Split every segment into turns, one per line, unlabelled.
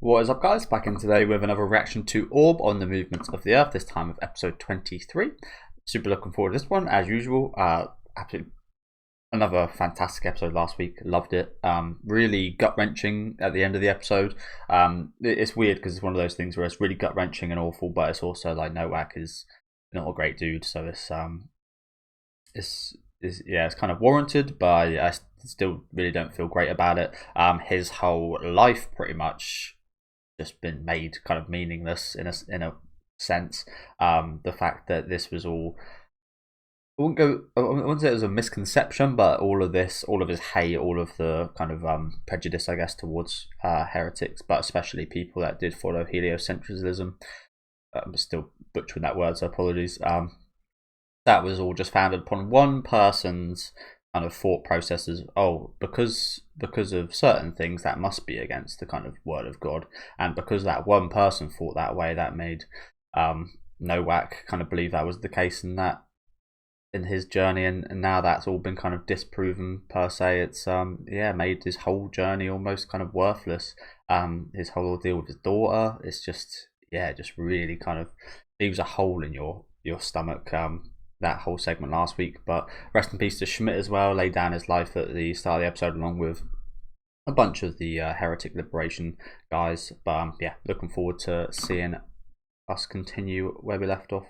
What is up, guys? Back in today with another reaction to Orb on the movements of the Earth, this time with episode 23. Super looking forward to this one, as usual. Absolutely another fantastic episode last week. Loved it. Really gut-wrenching at the end of the episode. It's weird because it's one of those things where it's really gut-wrenching and awful, but it's also like Noak is not a great dude, so it's kind of warranted, but I still really don't feel great about it. His whole life pretty much just been made kind of meaningless in a sense. The fact that this was all, I wouldn't say it was a misconception, but all of his hate, all of the kind of prejudice, I guess, towards heretics, but especially people that did follow heliocentrism. I'm still butchering that word, so apologies. That was all just founded upon one person's kind of thought processes. Oh, because of certain things that must be against the kind of word of God, and because that one person thought that way, that made Noak kind of believe that was the case in his journey, and now that's all been kind of disproven per se. It's made his whole journey almost kind of worthless. His whole ordeal with his daughter, it's just really kind of leaves a hole in your stomach. That whole segment last week. But rest in peace to Schmidt as well. Laid down his life at the start of the episode along with a bunch of the heretic liberation guys. But looking forward to seeing us continue where we left off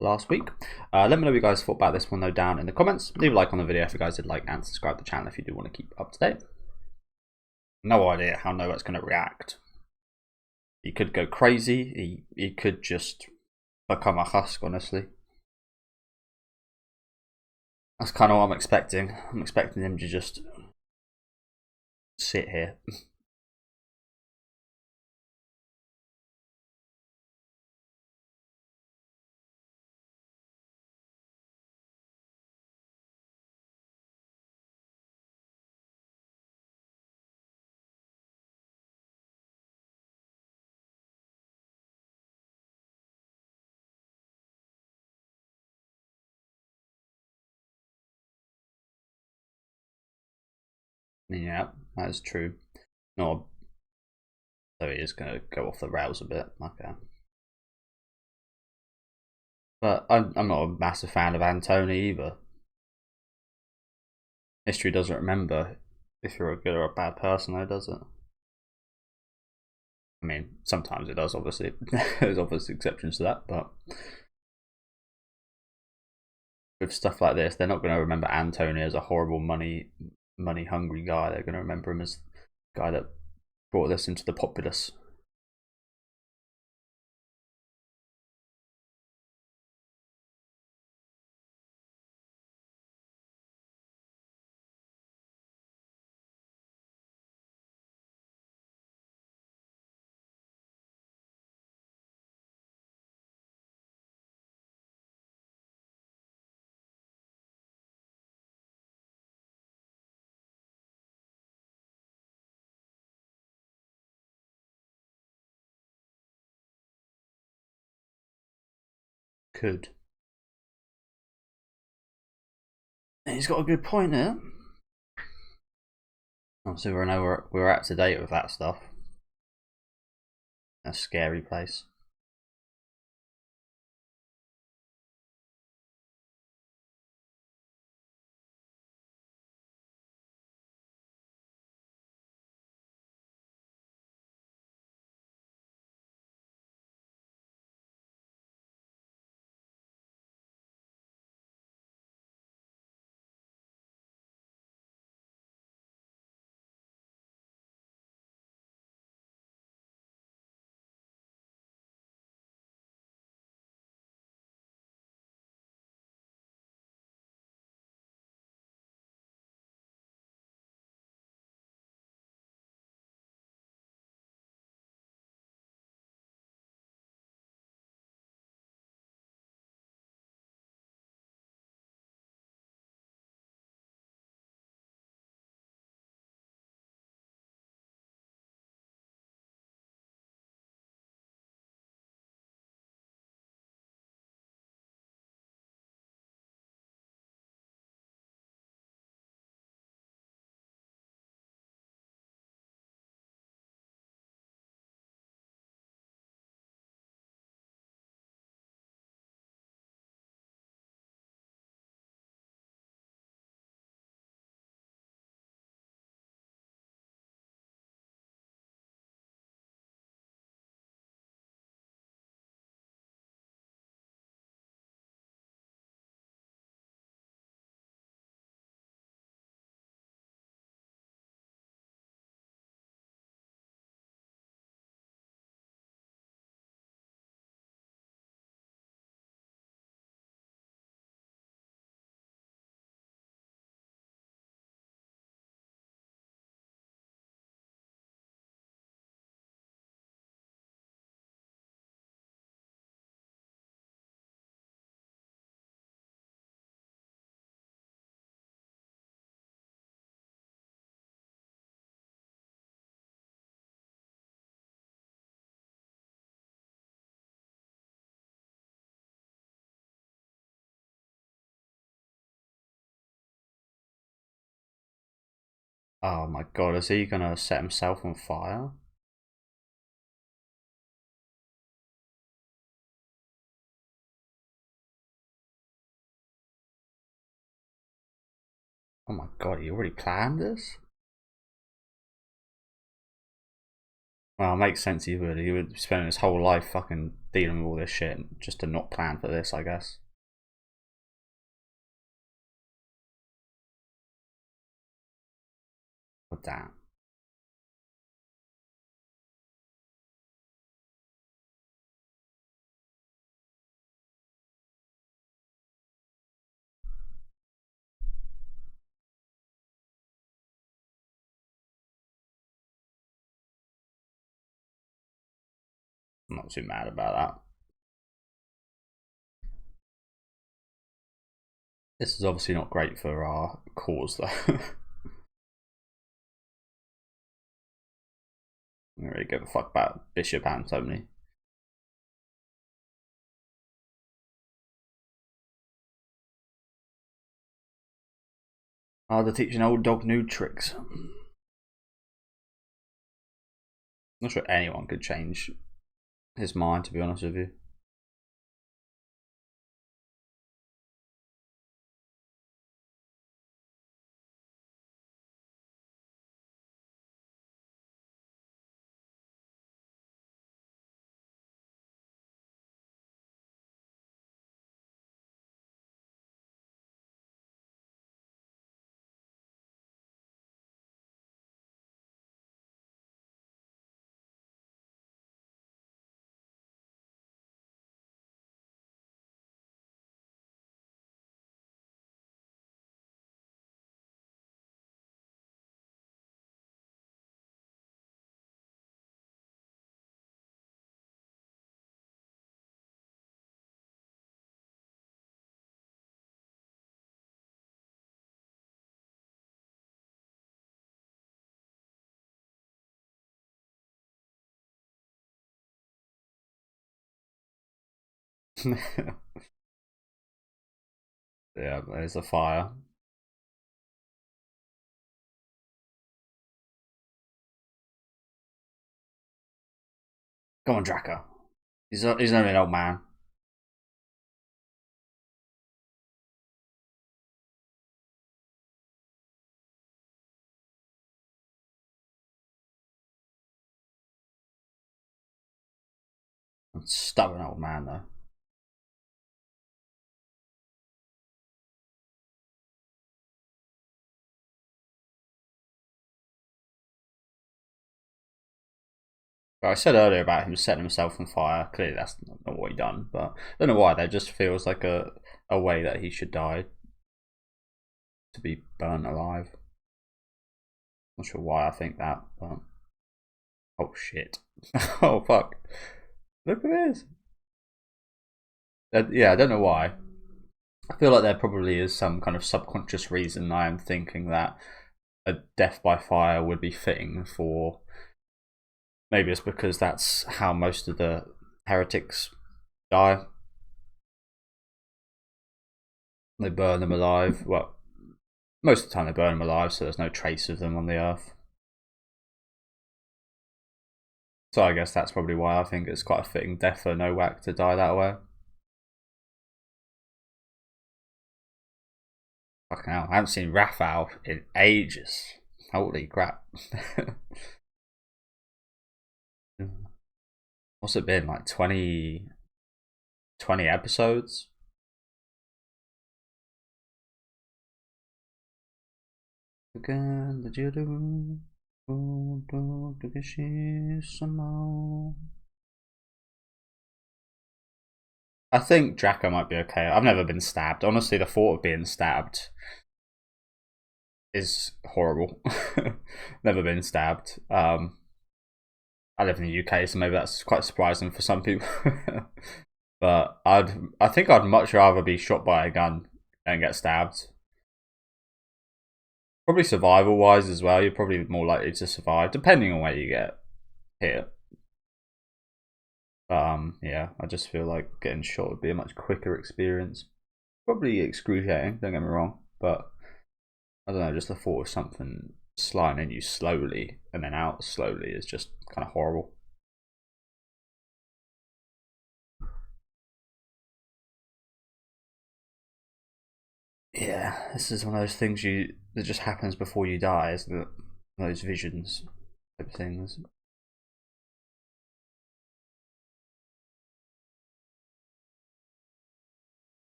last week. Let me know what you guys thought about this one though down in the comments. Leave a like on the video if you guys did like, and subscribe to the channel if you do want to keep up to date. No idea how Noah's going to react. He could go crazy. He could just become a husk, honestly. That's kind of what I'm expecting. I'm expecting him to just sit here. Yeah, that is true. No, so he is going to go off the rails a bit. Okay. But I'm not a massive fan of Antony either. History doesn't remember if you're a good or a bad person, though, does it? I mean, sometimes it does, obviously. There's obviously exceptions to that, but with stuff like this, they're not going to remember Antony as a horrible money hungry guy. They're going to remember him as the guy that brought this into the populace. Could. And he's got a good point here. Obviously, we're up to date with that stuff. A scary place. Oh my god, is he gonna set himself on fire? Oh my god, he already planned this? Well, it makes sense he would. He would spend his whole life fucking dealing with all this shit just to not plan for this, I guess. But damn. I'm not too mad about that. This is obviously not great for our cause, though. I don't really give a fuck about Bishop Antony. Oh, they're teaching old dog new tricks. I'm not sure anyone could change his mind, to be honest with you. Yeah, there's a fire. Come on, Draco. He's only an old man. Stubborn old man, though. But I said earlier about him setting himself on fire. Clearly, that's not what he done. But I don't know why. That just feels like a way that he should die, to be burnt alive. Not sure why I think that, but oh shit! Oh fuck! Look at this. Yeah, I don't know why. I feel like there probably is some kind of subconscious reason I am thinking that a death by fire would be fitting for. Maybe it's because that's how most of the heretics die. They burn them alive. Well, most of the time they burn them alive, so there's no trace of them on the earth. So I guess that's probably why I think it's quite a fitting death for Noak to die that way. Fucking hell, I haven't seen Raphael in ages. Holy crap. What's it been, like 20 episodes? Again, did you do? I think Draco might be okay. I've never been stabbed. Honestly, the thought of being stabbed is horrible. Never been stabbed. I live in the UK, so maybe that's quite surprising for some people. But I think I'd much rather be shot by a gun than get stabbed. Probably survival wise as well, you're probably more likely to survive, depending on where you get hit. Yeah, I just feel like getting shot would be a much quicker experience. Probably excruciating, don't get me wrong, but I don't know, just the thought of something sliding in you slowly and then out slowly is just kind of horrible. Yeah, this is one of those things that just happens before you die, isn't it? Those visions type things.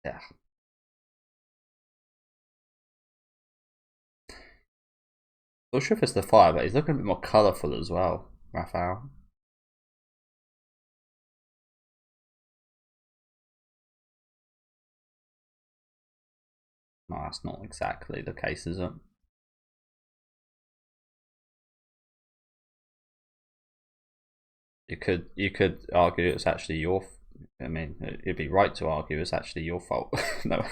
Yeah. Not sure if it's the fire, but he's looking a bit more colourful as well, Raphael. No, that's not exactly the case, is it? You could argue it's actually your. I mean, it'd be right to argue it's actually your fault. No.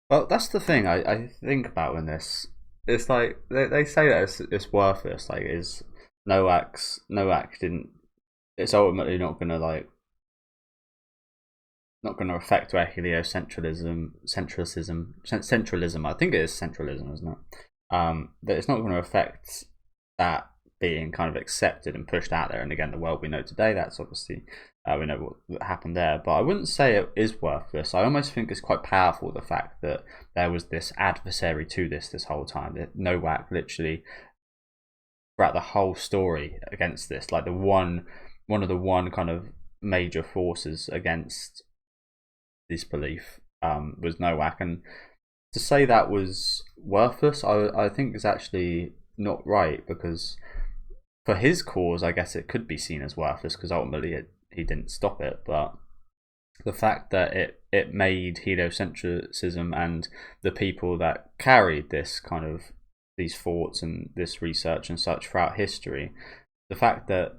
Well, that's the thing I think about in this. It's like they say that it's worthless. Like, is Noak didn't. It's ultimately not gonna affect their centralism. I think it is centralism, isn't it? That it's not going to affect that being kind of accepted and pushed out there. And again, the world we know today, that's obviously we know what happened there. But I wouldn't say it is worthless. I almost think it's quite powerful the fact that there was this adversary to this whole time. That Nowak literally throughout the whole story against this, like one of the one kind of major forces against this belief was Nowak, and to say that was worthless, I think is actually not right, because for his cause, I guess it could be seen as worthless because ultimately he didn't stop it. But the fact that it made heliocentrism and the people that carried this kind of these thoughts and this research and such throughout history, the fact that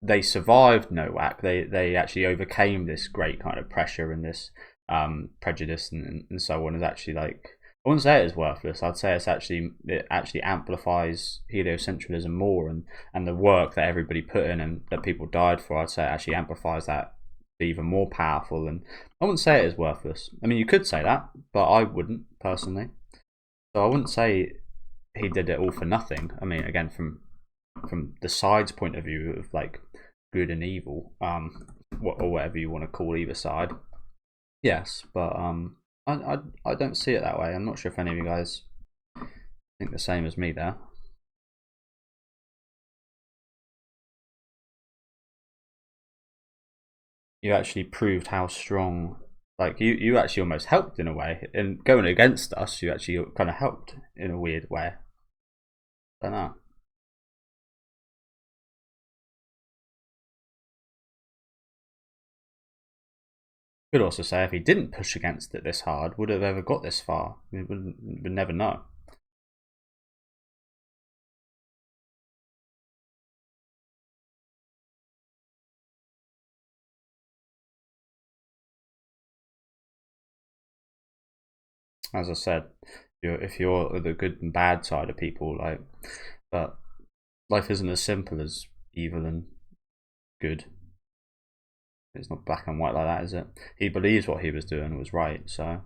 they survived Nowak, they actually overcame this great kind of pressure and this prejudice and so on, is actually like, I wouldn't say it is worthless. I'd say it actually amplifies heliocentralism more, and the work that everybody put in and that people died for. I'd say it actually amplifies that even more powerful. And I wouldn't say it is worthless. I mean, you could say that, but I wouldn't personally. So I wouldn't say he did it all for nothing. I mean, again, from the side's point of view of like good and evil, or whatever you want to call either side. Yes, but I don't see it that way. I'm not sure if any of you guys think the same as me there. You actually proved how strong. Like, you actually almost helped in a way, in going against us. You actually kind of helped in a weird way. I don't know. Could also say if he didn't push against it this hard, would have ever got this far. We'd never know. As I said, if you're the good and bad side of people, like, but life isn't as simple as evil and good. It's not black and white like that, is it? He believes what he was doing was right, so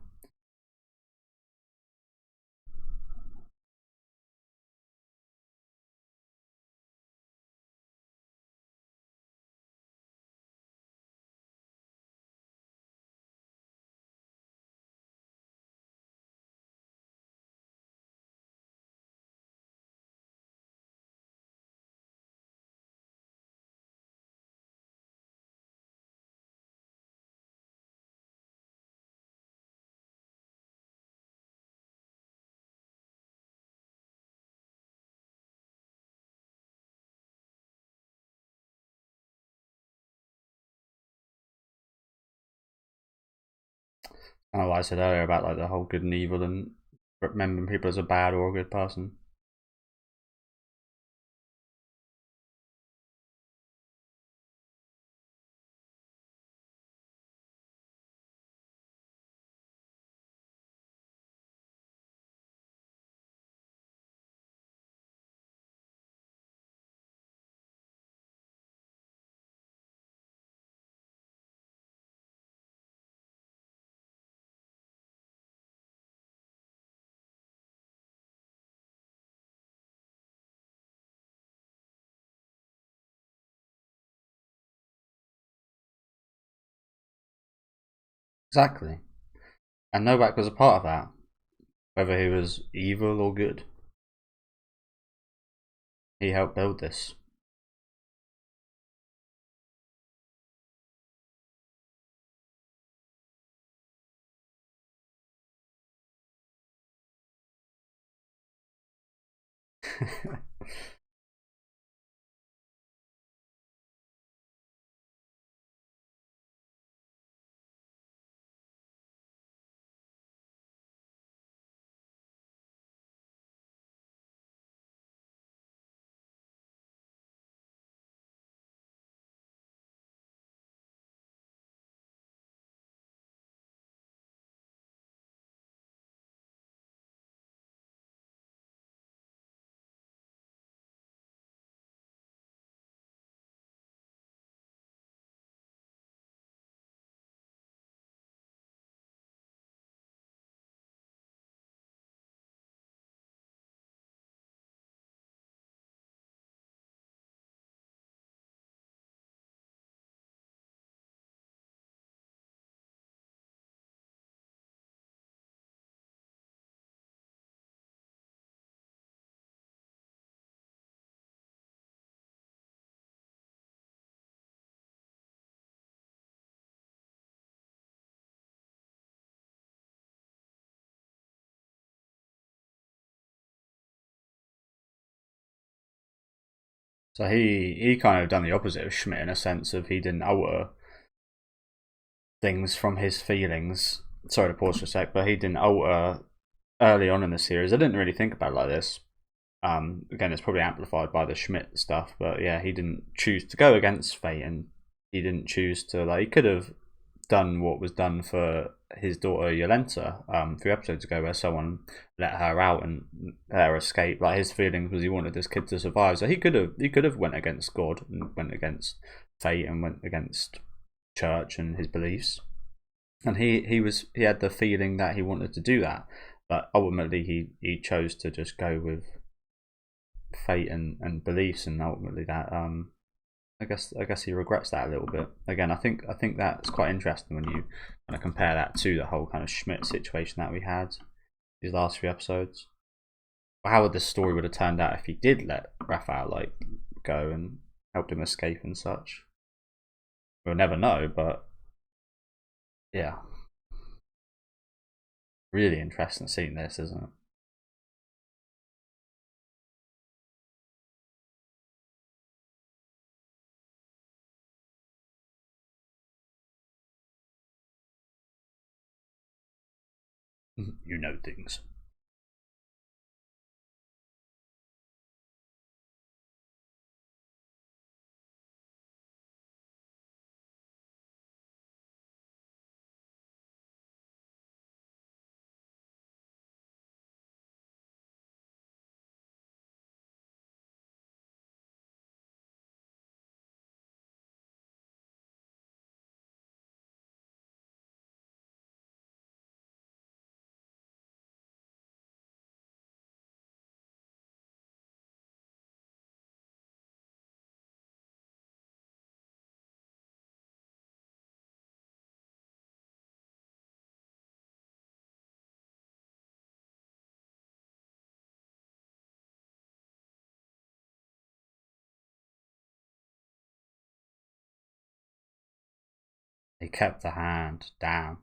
I know what I said earlier about like the whole good and evil and remembering people as a bad or a good person. Exactly. And Novak was a part of that, whether he was evil or good. He helped build this. So he kind of done the opposite of Schmidt in a sense of he didn't alter things from his feelings. Sorry to pause for a sec, but he didn't alter early on in the series. I didn't really think about it like this. Again, it's probably amplified by the Schmidt stuff, but yeah, he didn't choose to go against fate, and he didn't choose to like. He could have done what was done for his daughter Yolenta a few episodes ago, where someone let her out and let her escape. Like his feelings was he wanted this kid to survive, so he could have went against God and went against fate and went against church and his beliefs. And he had the feeling that he wanted to do that, but ultimately he chose to just go with fate and beliefs, and ultimately that I guess he regrets that a little bit. Again, I think that's quite interesting when you kind of compare that to the whole kind of Schmidt situation that we had these last few episodes. How would the story would have turned out if he did let Raphael like go and helped him escape and such? We'll never know, but yeah, really interesting seeing this, isn't it? You know things. He kept the hand down.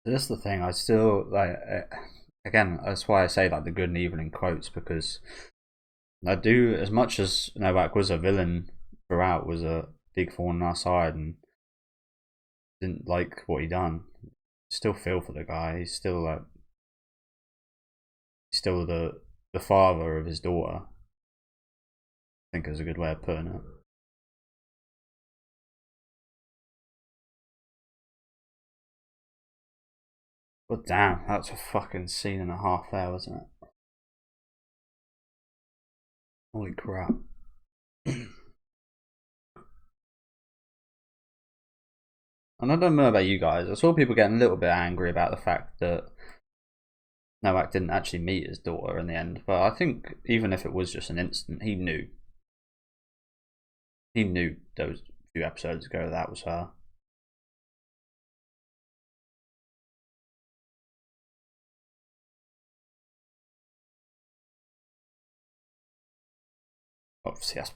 That's the thing. I still like. Again, that's why I say like the good and evil in quotes, because I do, as much as Novak was a villain throughout, was a big thorn in our side, and didn't like what he done. Still feel for the guy. He's still like still the father of his daughter. I think is a good way of putting it. But damn, that's a fucking scene and a half there, wasn't it? Holy crap. And I don't know about you guys. I saw people getting a little bit angry about the fact that Noak didn't actually meet his daughter in the end. But I think even if it was just an instant, he knew. He knew those few episodes ago that was her. Obviously, that's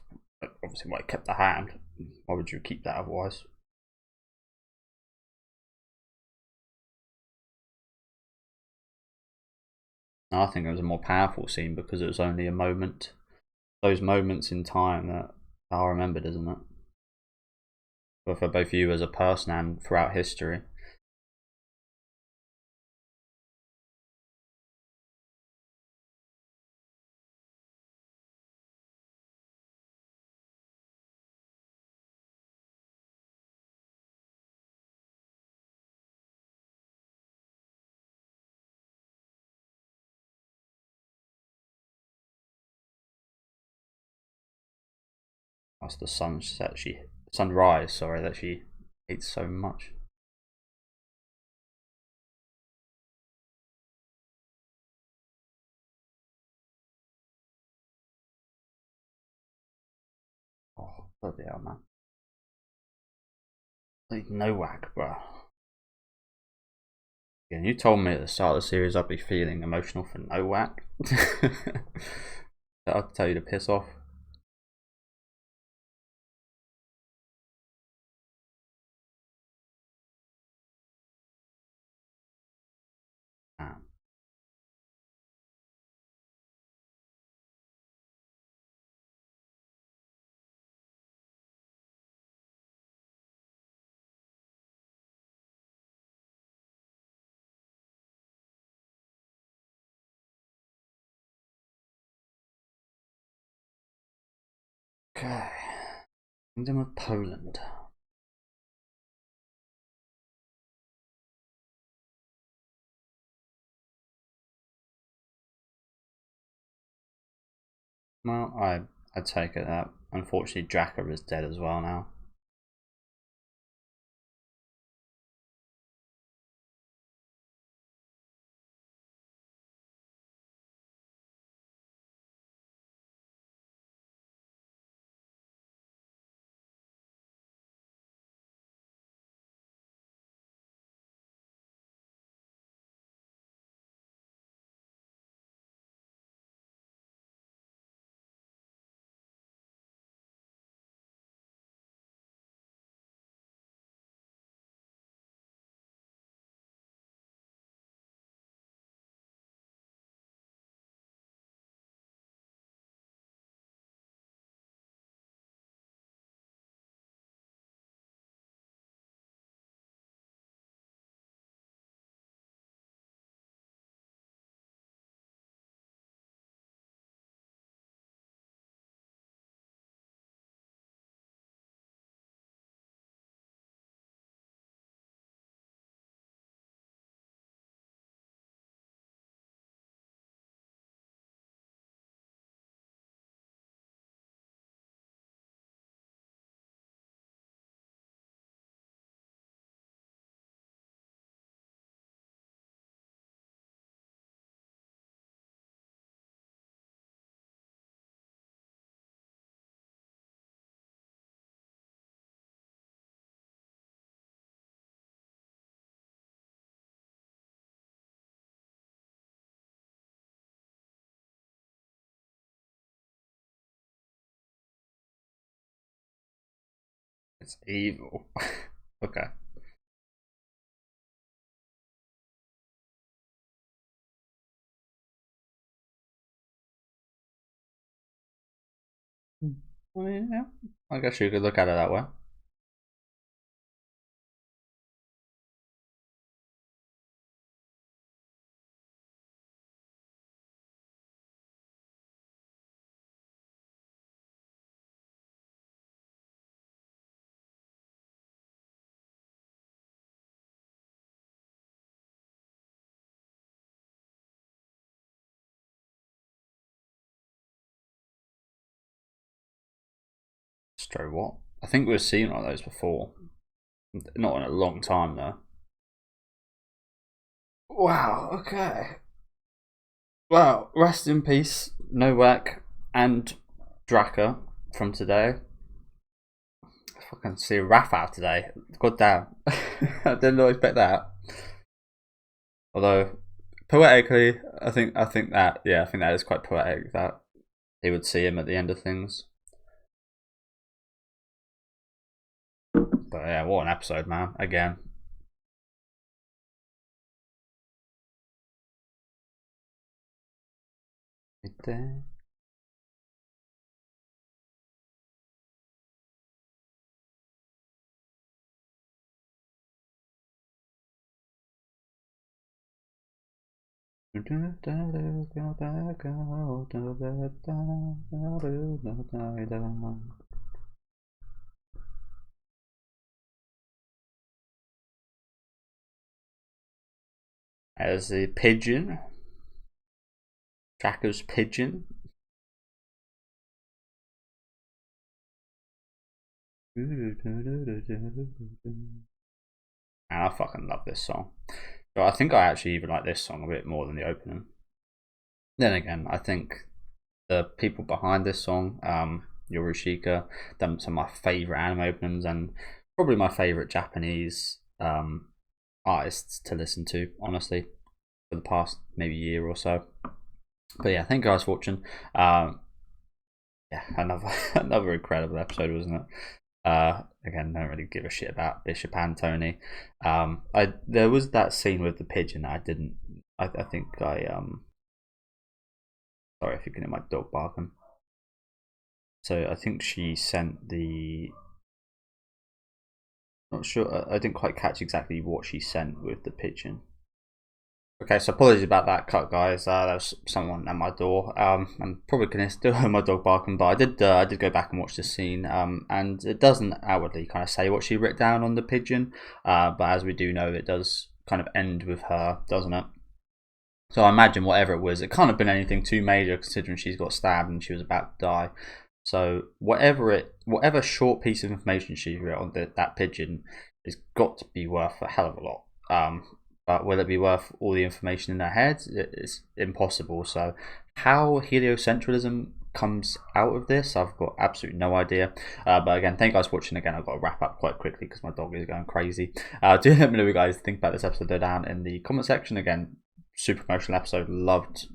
obviously why he kept the hand. Why would you keep that otherwise? I think it was a more powerful scene because it was only a moment. Those moments in time that are remembered, isn't it? But for both you as a person and throughout history. That's the sunrise, sorry, that she hates so much. Oh, bloody hell, man. Like, no whack, bro. Yeah, you told me at the start of the series I'd be feeling emotional for no whack. I'll tell you to piss off. Okay. Kingdom of Poland. Well, I take it that unfortunately Draka is dead as well now. It's evil. Okay. I mean, yeah, I guess you could look at it that way. Stro what? I think we've seen one of those before. Not in a long time though. Wow, okay. Well, rest in peace, Noak and Draka from today. I fucking see Raphael today. God damn. I did not expect that. Although poetically, I think that I think that is quite poetic that he would see him at the end of things. But yeah, what an episode, man. Again. As the pigeon, Tracker's pigeon. And I fucking love this song. So I think I actually even like this song a bit more than the opening. Then again, I think the people behind this song, Yorushika, done some of my favourite anime openings and probably my favourite Japanese artists to listen to, honestly, for the past maybe year or so. But yeah, thank you guys for watching. Yeah, another incredible episode, wasn't it? Again, don't really give a shit about Bishop Antony. There was that scene with the pigeon that I didn't. I think I Sorry if you can hear my dog barking. So I think she sent the. Not sure. I didn't quite catch exactly what she sent with the pigeon. Okay, so apologies about that cut, guys. There was someone at my door. I'm probably gonna still hear my dog barking, but I did go back and watch the scene. And it doesn't outwardly kind of say what she wrote down on the pigeon. But as we do know, it does kind of end with her, doesn't it? So I imagine whatever it was, it can't have been anything too major considering she's got stabbed and she was about to die. So whatever short piece of information she wrote on that pigeon has got to be worth a hell of a lot. But will it be worth all the information in their heads? It's impossible. So how heliocentrism comes out of this, I've got absolutely no idea. But again, thank you guys for watching. Again, I've got to wrap up quite quickly because my dog is going crazy. Do let me know what you guys think about this episode down in the comment section. Again, super emotional episode. Loved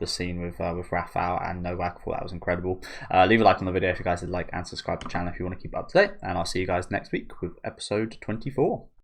the scene with Raphael and Noak. Thought that was incredible. Leave a like on the video if you guys did like, and subscribe to the channel if you want to keep up to date. And I'll see you guys next week with episode 24.